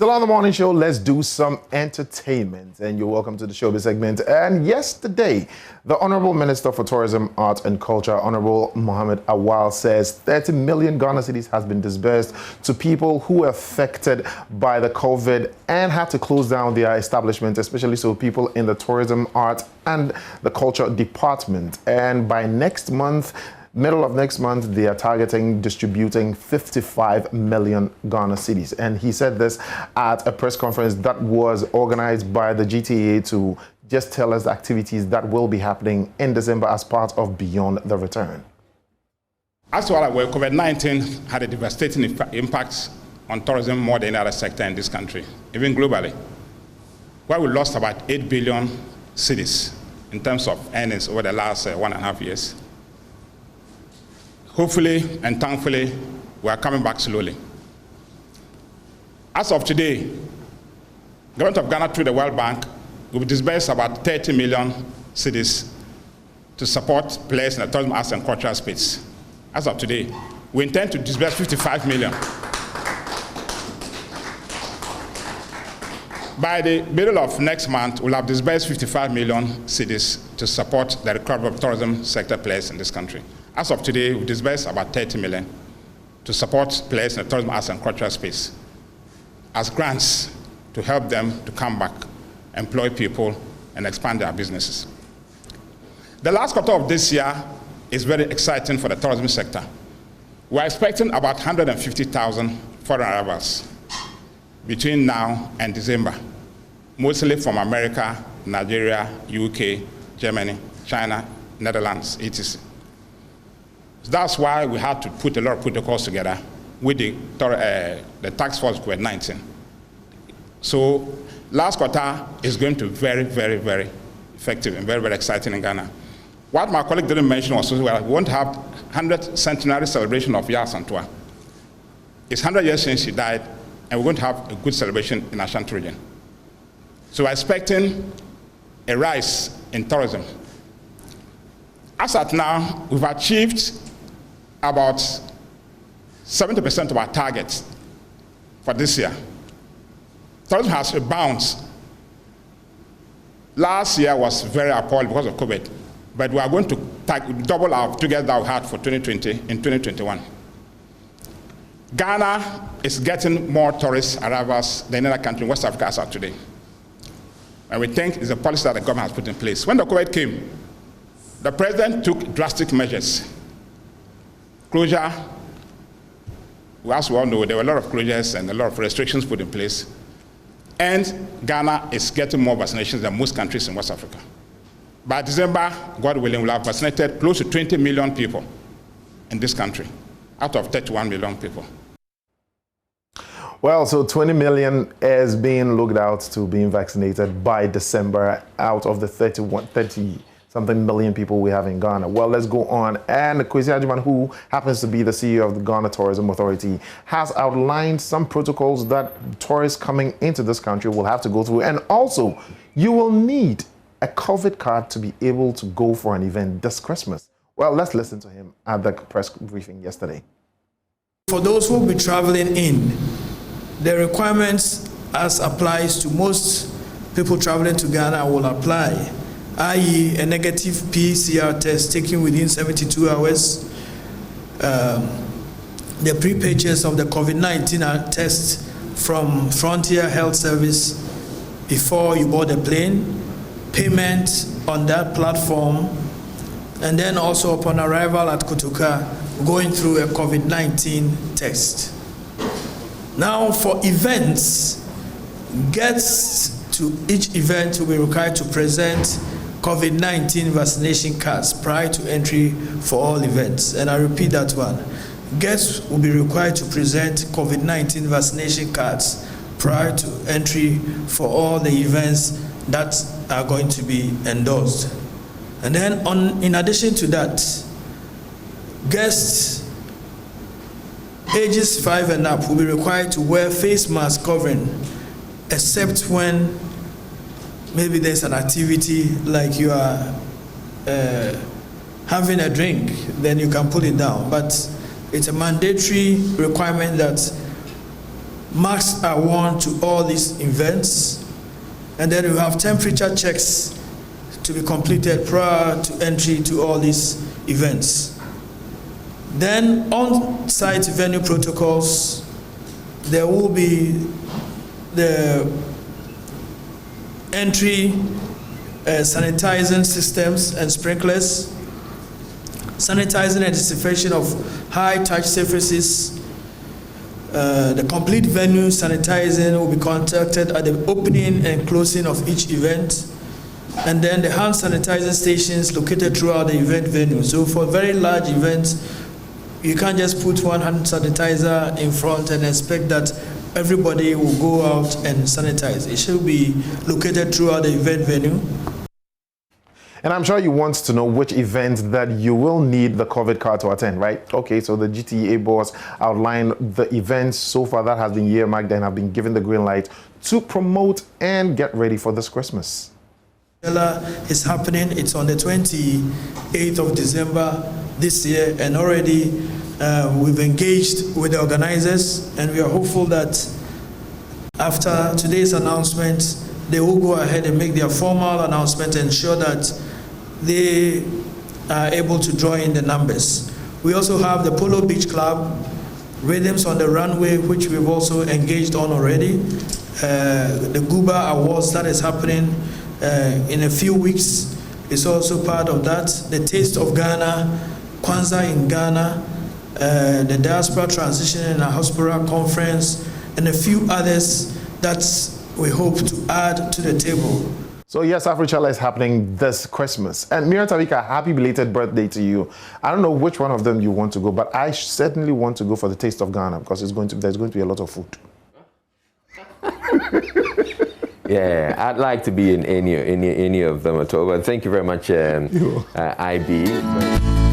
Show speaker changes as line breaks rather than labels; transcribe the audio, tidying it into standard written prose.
Still on the morning show, let's do some entertainment. And you're welcome to the ShowBiz segment. And yesterday, the Honorable Minister for Tourism, Art and Culture, Honorable Mohammed Awal, says 30 million Ghana cedis has been disbursed to people who were affected by the COVID and had to close down their establishment, especially so people in the tourism, art and the culture department. And by next month, middle of next month, they are targeting distributing 55 million Ghana cedis. And he said this at a press conference that was organized by the GTA to just tell us the activities that will be happening in December as part of Beyond the Return.
As well, COVID-19 had a devastating impact on tourism more than any other sector in this country, even globally, where we lost about 8 billion cedis in terms of earnings over the last 1.5 years. Hopefully and thankfully, we are coming back slowly. As of today, the government of Ghana through the World Bank will disburse about 30 million cedis to support players in the tourism, arts and cultural space. As of today, we intend to disburse 55 million. By the middle of next month, we'll have disbursed 55 million cedis to support the recovery of tourism sector players in this country. As of today, we disbursed about 30 million to support players in the tourism, arts and cultural space as grants to help them to come back, employ people, and expand their businesses. The last quarter of this year is very exciting for the tourism sector. We're expecting about 150,000 foreign arrivals between now and December, mostly from America, Nigeria, UK, Germany, China, Netherlands, etc. That's why we had to put a lot of protocols together with the task force COVID-19. So last quarter is going to be very, very, very effective and very, very exciting in Ghana. What my colleague didn't mention was we want to have 100th centenary celebration of Yaa Asantewaa. It's 100 years since she died, and we're going to have a good celebration in Ashanti region. So we're expecting a rise in tourism. As at now, we've achieved about 70% of our targets for this year. Tourism has rebounded. Last year was very appalling because of COVID, but we are going to double our figures that we had for 2020 in 2021. Ghana is getting more tourist arrivals than any other country in West Africa as of today. And we think it's a policy that the government has put in place. When the COVID came, the president took drastic measures. Closure, as we all know, there were a lot of closures and a lot of restrictions put in place. And Ghana is getting more vaccinations than most countries in West Africa. By December, God willing, we'll have vaccinated close to 20 million people in this country, out of 31 million people.
Well, so 20 million is being looked out to being vaccinated by December out of the 30-something million people we have in Ghana. Well, let's go on. And Kwesi Agyemang, who happens to be the CEO of the Ghana Tourism Authority, has outlined some protocols that tourists coming into this country will have to go through. And also, you will need a COVID card to be able to go for an event this Christmas. Well, let's listen to him at the press briefing yesterday.
For those who will be traveling in, the requirements as applies to most people traveling to Ghana will apply, i.e. a negative PCR test taken within 72 hours, the pre-purchase of the COVID-19 test from Frontier Health Service before you board the plane, payment on that platform, and then also upon arrival at Kotoka, going through a COVID-19 test. Now for events, guests to each event will be required to present COVID-19 vaccination cards prior to entry for all events. And I repeat that one. Guests will be required to present COVID-19 vaccination cards prior to entry for all the events that are going to be endorsed. And then in addition to that, guests ages 5 and up will be required to wear face mask covering, except when maybe there's an activity like you are having a drink, then you can put it down. But it's a mandatory requirement that Masks are worn to all these events. And then we have temperature checks to be completed prior to entry to all these events. Then on-site venue protocols, there will be the entry sanitizing systems and sprinklers, sanitizing and disinfection of high-touch surfaces. The complete venue sanitizing will be conducted at the opening and closing of each event. And then the hand sanitizing stations located throughout the event venue. So for very large events, you can't just put one hand sanitizer in front and expect that everybody will go out and sanitize. It should be located throughout the event venue.
And I'm sure you want to know which events that you will need the COVID card to attend, right? Okay, so the GTA boss outlined the events so far that has been earmarked and have been given the green light to promote and get ready for this Christmas.
Is happening. It's on the 28th of December this year, and already we've engaged with the organizers, and we are hopeful that after today's announcement, they will go ahead and make their formal announcement and ensure that they are able to draw in the numbers. We also have the Polo Beach Club, Rhythms on the Runway, which we've also engaged on already. The Guba Awards that is happening in a few weeks is also part of that. The Taste of Ghana, Kwanzaa in Ghana, the Diaspora Transition and Diaspora Conference, and a few others that we hope to add to the table.
So yes, Africhala is happening this Christmas. And Mira Tawika, happy belated birthday to you. I don't know which one of them you want to go, but I certainly want to go for the Taste of Ghana because there's going to be a lot of food.
Yeah, I'd like to be in any of them at all. But thank you very much, IB.